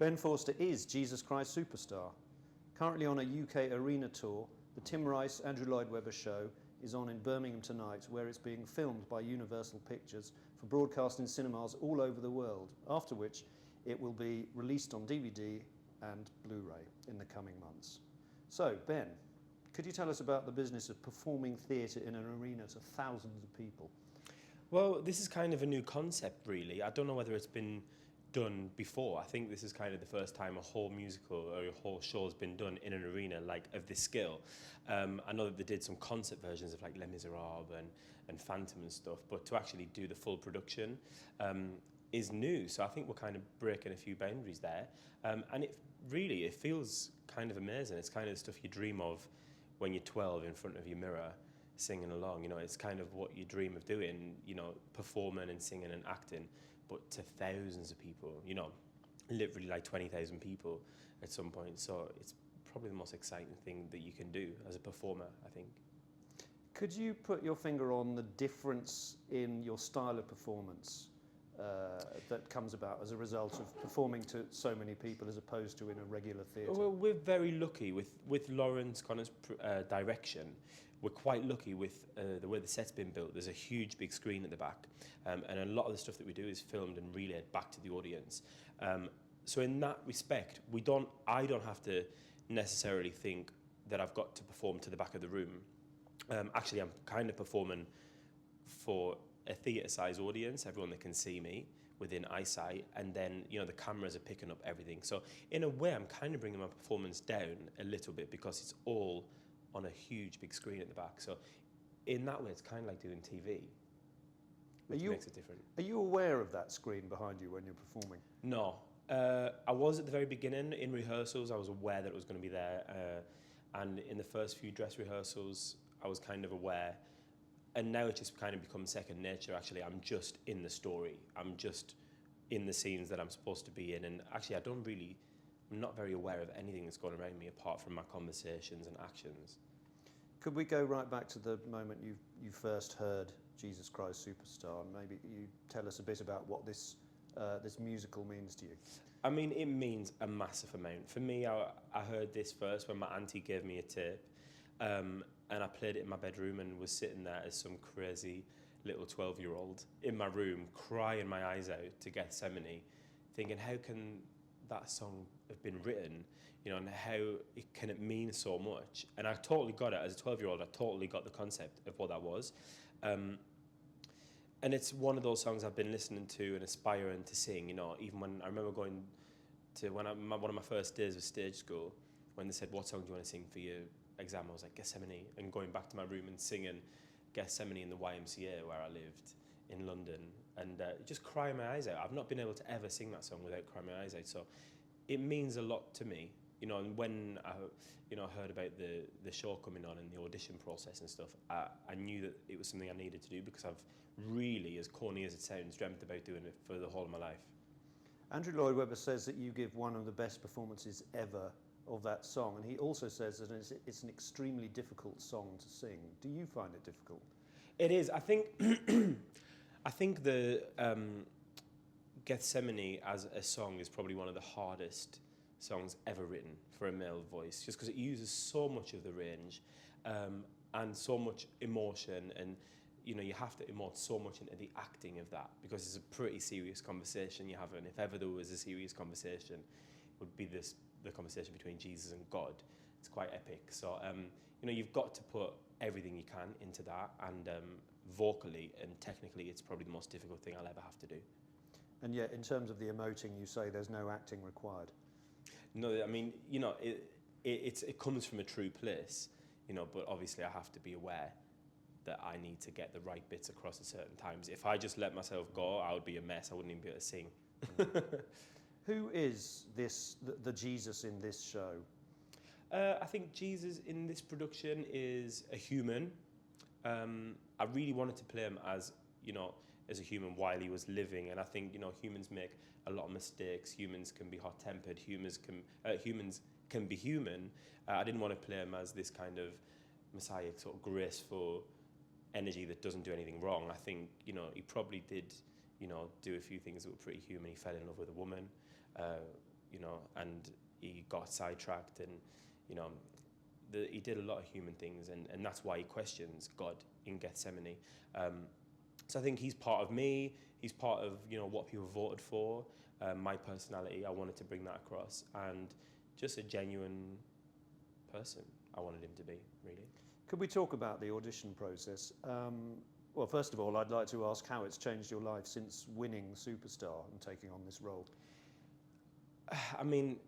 Ben Forster is Jesus Christ Superstar. Currently on a UK arena tour, the Tim Rice, Andrew Lloyd Webber show is on in Birmingham tonight, where it's being filmed by Universal Pictures for broadcast in cinemas all over the world, after which it will be released on DVD and Blu-ray in the coming months. So, Ben, could you tell us about the business of performing theatre in an arena to thousands of people? Well, this is kind of a new concept, really. I don't know whether it's been done before. I think this is kind of the first time a whole musical or a whole show has been done in an arena like of this scale. I know that they did some concert versions of like Les Miserables and Phantom and stuff, but to actually do the full production is new. So I think we're kind of breaking a few boundaries there. And it feels kind of amazing. It's kind of the stuff you dream of when you're 12 in front of your mirror singing along. You know, it's kind of what you dream of doing, you know, performing and singing and acting, but to thousands of people, you know, literally like 20,000 people at some point. So it's probably the most exciting thing that you can do as a performer, I think. Could you put your finger on the difference in your style of performance that comes about as a result of performing to so many people as opposed to in a regular theatre? Well, we're very lucky with Lawrence Connor's direction. We're quite lucky with the way the set's been built. There's a huge big screen at the back, and a lot of the stuff that we do is filmed and relayed back to the audience. So in that respect, I don't have to necessarily think that I've got to perform to the back of the room. Actually, I'm kind of performing for a theatre-sized audience, everyone that can see me within eyesight, and then, you know, the cameras are picking up everything. So in a way, I'm kind of bringing my performance down a little bit because it's all on a huge big screen at the back. So in that way, it's kind of like doing TV, which makes it different. Are you aware of that screen behind you when you're performing? No. I was at the very beginning. In rehearsals, I was aware that it was going to be there. And in the first few dress rehearsals, I was kind of aware. And now it just kind of becomes second nature. Actually, I'm just in the story. I'm just in the scenes that I'm supposed to be in. And actually, I'm not very aware of anything that's going around me apart from my conversations and actions. Could we go right back to the moment you first heard Jesus Christ Superstar, and maybe you tell us a bit about what this musical means to you? I mean, it means a massive amount. For me, I heard this first when my auntie gave me a tape. And I played it in my bedroom and was sitting there as some crazy little 12-year-old in my room, crying my eyes out to Gethsemane, thinking, how can that song have been written, you know, and how can it mean so much? And I totally got it. As a 12-year-old, I totally got the concept of what that was. And it's one of those songs I've been listening to and aspiring to sing, you know, even when I remember going to one of my first days of stage school, when they said, what song do you want to sing for your exam? I was like, Gethsemane, and going back to my room and singing Gethsemane in the YMCA where I lived in London, and just crying my eyes out. I've not been able to ever sing that song without crying my eyes out, so it means a lot to me, you know. And when I heard about the show coming on and the audition process and stuff, I knew that it was something I needed to do, because I've really, as corny as it sounds, dreamt about doing it for the whole of my life. Andrew Lloyd Webber says that you give one of the best performances ever of that song, and he also says that it's an extremely difficult song to sing. Do you find it difficult? It is. I think the Gethsemane as a song is probably one of the hardest songs ever written for a male voice, just because it uses so much of the range and so much emotion, and you know, you have to emote so much into the acting of that, because it's a pretty serious conversation you're having. If ever there was a serious conversation, it would be the conversation between Jesus and God. It's quite epic. So, you know, you've got to put everything you can into that, and vocally and technically, it's probably the most difficult thing I'll ever have to do. And yet, in terms of the emoting, you say there's no acting required. No, I mean, you know, it comes from a true place, you know, but obviously I have to be aware that I need to get the right bits across at certain times. If I just let myself go, I would be a mess. I wouldn't even be able to sing. Who is the Jesus in this show? I think Jesus in this production is a human. I really wanted to play him as, you know, as a human while he was living, and I think, you know, humans make a lot of mistakes. Humans can be hot-tempered. Humans can be human. I didn't want to play him as this kind of messiah, sort of graceful energy that doesn't do anything wrong. I think, you know, he probably did, you know, do a few things that were pretty human. He fell in love with a woman, and he got sidetracked, and he did a lot of human things, and that's why he questions God in Gethsemane. So I think he's part of me. He's part of what people voted for. My personality, I wanted to bring that across, and just a genuine person I wanted him to be, really. Could we talk about the audition process? Well, first of all, I'd like to ask how it's changed your life since winning Superstar and taking on this role. I mean,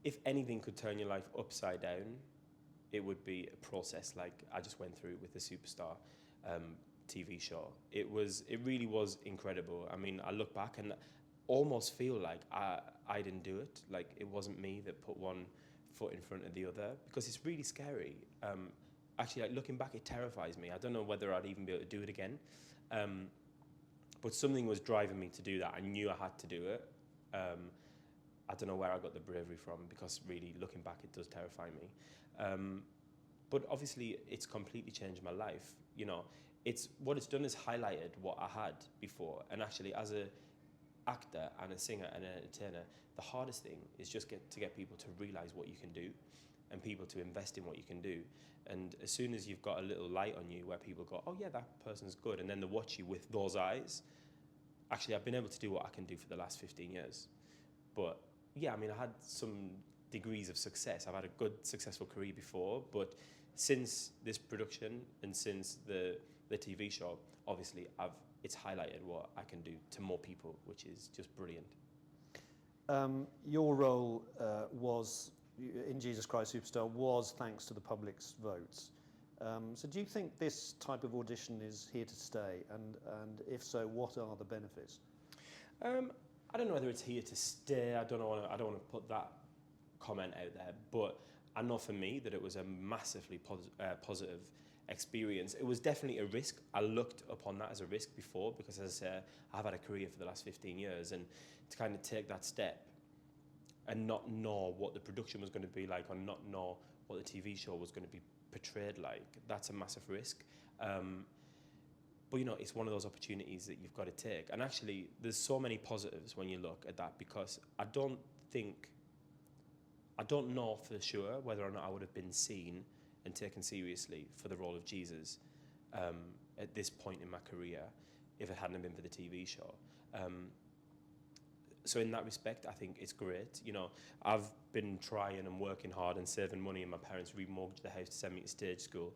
if anything could turn your life upside down, it would be a process like I just went through with the Superstar TV show. It really was incredible. I mean, I look back and almost feel like I didn't do it. Like it wasn't me that put one foot in front of the other, because it's really scary. Actually, like looking back, it terrifies me. I don't know whether I'd even be able to do it again. But something was driving me to do that. I knew I had to do it. I don't know where I got the bravery from, because really looking back, it does terrify me. But obviously, it's completely changed my life. What it's done is highlighted what I had before. And actually, as an actor and a singer and an entertainer, the hardest thing is just to get people to realize what you can do, and people to invest in what you can do. And as soon as you've got a little light on you where people go, oh yeah, that person's good, and then they watch you with those eyes, actually I've been able to do what I can do for the last 15 years. But yeah, I mean, I had some degrees of success. I've had a good, successful career before, but since this production and since the TV show, obviously it's highlighted what I can do to more people, which is just brilliant. Your role in Jesus Christ Superstar was thanks to the public's votes. So do you think this type of audition is here to stay? And if so, what are the benefits? I don't know whether it's here to stay. I don't want to put that comment out there, but I know for me that it was a massively positive experience. It was definitely a risk. I looked upon that as a risk before, because as I said, I've had a career for the last 15 years, and to kind of take that step and not know what the production was going to be like, or not know what the TV show was going to be portrayed like, that's a massive risk. But it's one of those opportunities that you've got to take. And actually, there's so many positives when you look at that, because I don't know for sure whether or not I would have been seen and taken seriously for the role of Jesus at this point in my career if it hadn't been for the TV show. So in that respect, I think it's great. I've been trying and working hard and saving money, and my parents remortgaged the house to send me to stage school,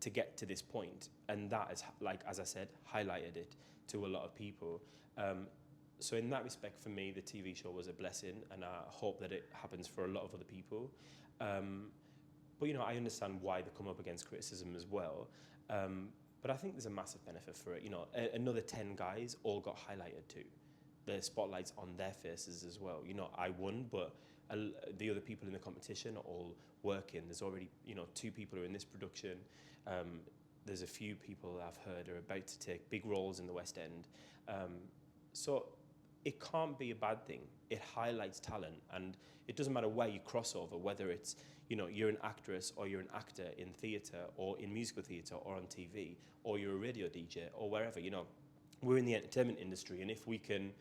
to get to this point. And that has, like, as I said, highlighted it to a lot of people. So in that respect, for me, the TV show was a blessing, and I hope that it happens for a lot of other people. But I understand why they come up against criticism as well. But I think there's a massive benefit for it. Another 10 guys all got highlighted too. The spotlight's on their faces as well. I won, but the other people in the competition are all working. There's already, 2 people are in this production. There's a few people I've heard are about to take big roles in the West End. So it can't be a bad thing. It highlights talent, and it doesn't matter where you cross over, whether it's, you're an actress or you're an actor in theatre or in musical theatre or on TV, or you're a radio DJ or wherever. We're in the entertainment industry, and if we can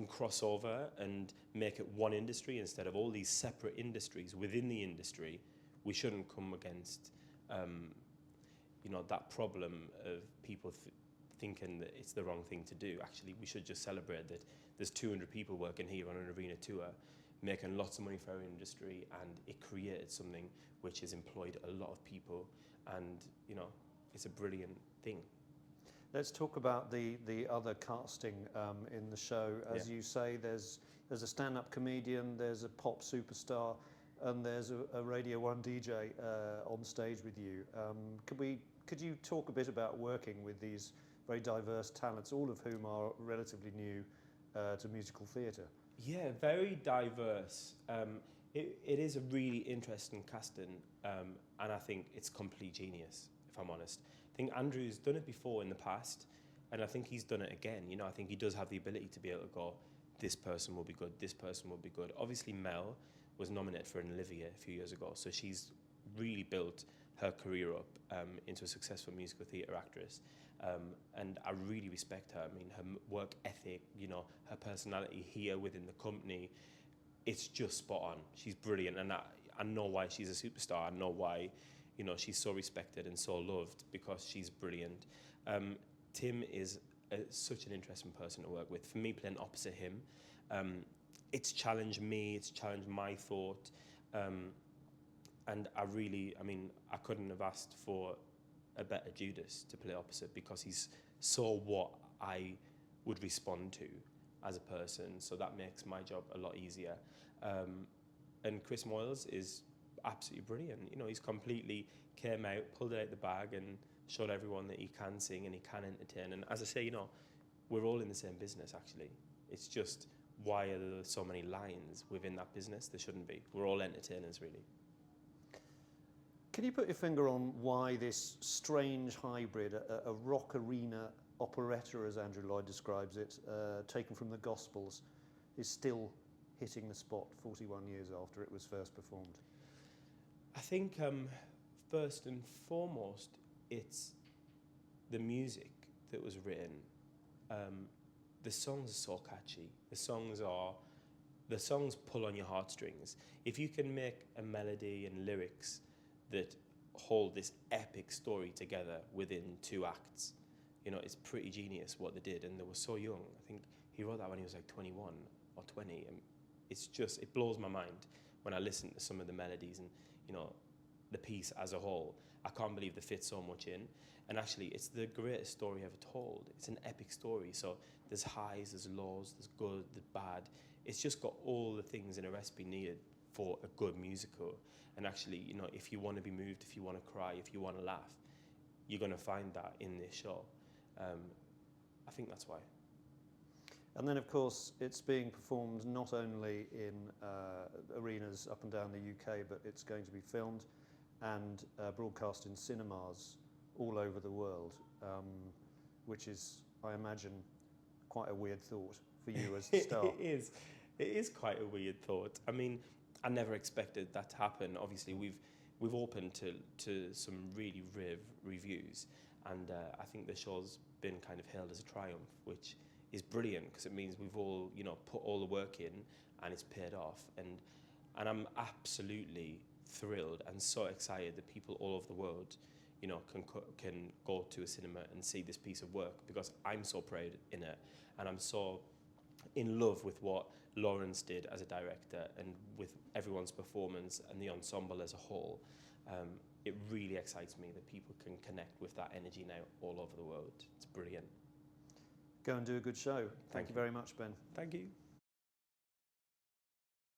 cross over and make it one industry instead of all these separate industries within the industry, we shouldn't come against that problem of people thinking that it's the wrong thing to do. Actually, we should just celebrate that there's 200 people working here on an arena tour, making lots of money for our industry, and it created something which has employed a lot of people, and it's a brilliant thing. Let's talk about the other casting in the show. As you say, there's a stand-up comedian, there's a pop superstar, and there's a Radio 1 DJ on stage with you. Could you talk a bit about working with these very diverse talents, all of whom are relatively new to musical theatre? Yeah, very diverse. It is a really interesting casting, and I think it's complete genius, if I'm honest. I think Andrew's done it before in the past, and I think he's done it again. I think he does have the ability to be able to go, this person will be good, this person will be good. Obviously, Mel was nominated for an Olivia a few years ago, so she's really built her career up into a successful musical theatre actress. And I really respect her. I mean, her work ethic, her personality here within the company, it's just spot on. She's brilliant, and I know why she's a superstar. I know why, you know, she's so respected and so loved, because she's brilliant. Tim is such an interesting person to work with. For me, playing opposite him, it's challenged me, it's challenged my thought, and I couldn't have asked for a better Judas to play opposite, because he's so what I would respond to as a person, so that makes my job a lot easier. And Chris Moyles is absolutely brilliant. You know, he's completely came out, pulled it out the bag, and showed everyone that he can sing and he can entertain. And as I say, you know, we're all in the same business, actually. It's just, why are there so many lines within that business? There shouldn't be. We're all entertainers, really. Can you put your finger on why this strange hybrid, a rock arena operetta, as Andrew Lloyd describes it, taken from the Gospels, is still hitting the spot 41 years after it was first performed? I think, first and foremost, it's the music that was written. The songs are so catchy. The songs pull on your heartstrings. If you can make a melody and lyrics that hold this epic story together within 2 acts, you know, it's pretty genius what they did. And they were so young. I think he wrote that when he was like 21 or 20. And it's just, it blows my mind when I listen to some of the melodies and, you know, the piece as a whole. I can't believe they fit so much in. And actually, it's the greatest story ever told. It's an epic story. So there's highs, there's lows, there's good, there's bad. It's just got all the things in a recipe needed for a good musical. And actually, you know, if you want to be moved, if you want to cry, if you want to laugh, you're going to find that in this show. I think that's why. And then, of course, it's being performed not only in arenas up and down the UK, but it's going to be filmed and broadcast in cinemas all over the world, which is, I imagine, quite a weird thought for you as the star. It is quite a weird thought. I mean, I never expected that to happen. Obviously, we've opened to some really rave reviews, and I think the show's been kind of hailed as a triumph, which is brilliant, because it means we've all, you know, put all the work in and it's paid off. And I'm absolutely thrilled and so excited that people all over the world, you know, can go to a cinema and see this piece of work, because I'm so proud in it, and I'm so in love with what Lawrence did as a director and with everyone's performance and the ensemble as a whole. It really excites me that people can connect with that energy now all over the world. It's brilliant. Go and do a good show. Thank you very much, Ben. Thank you.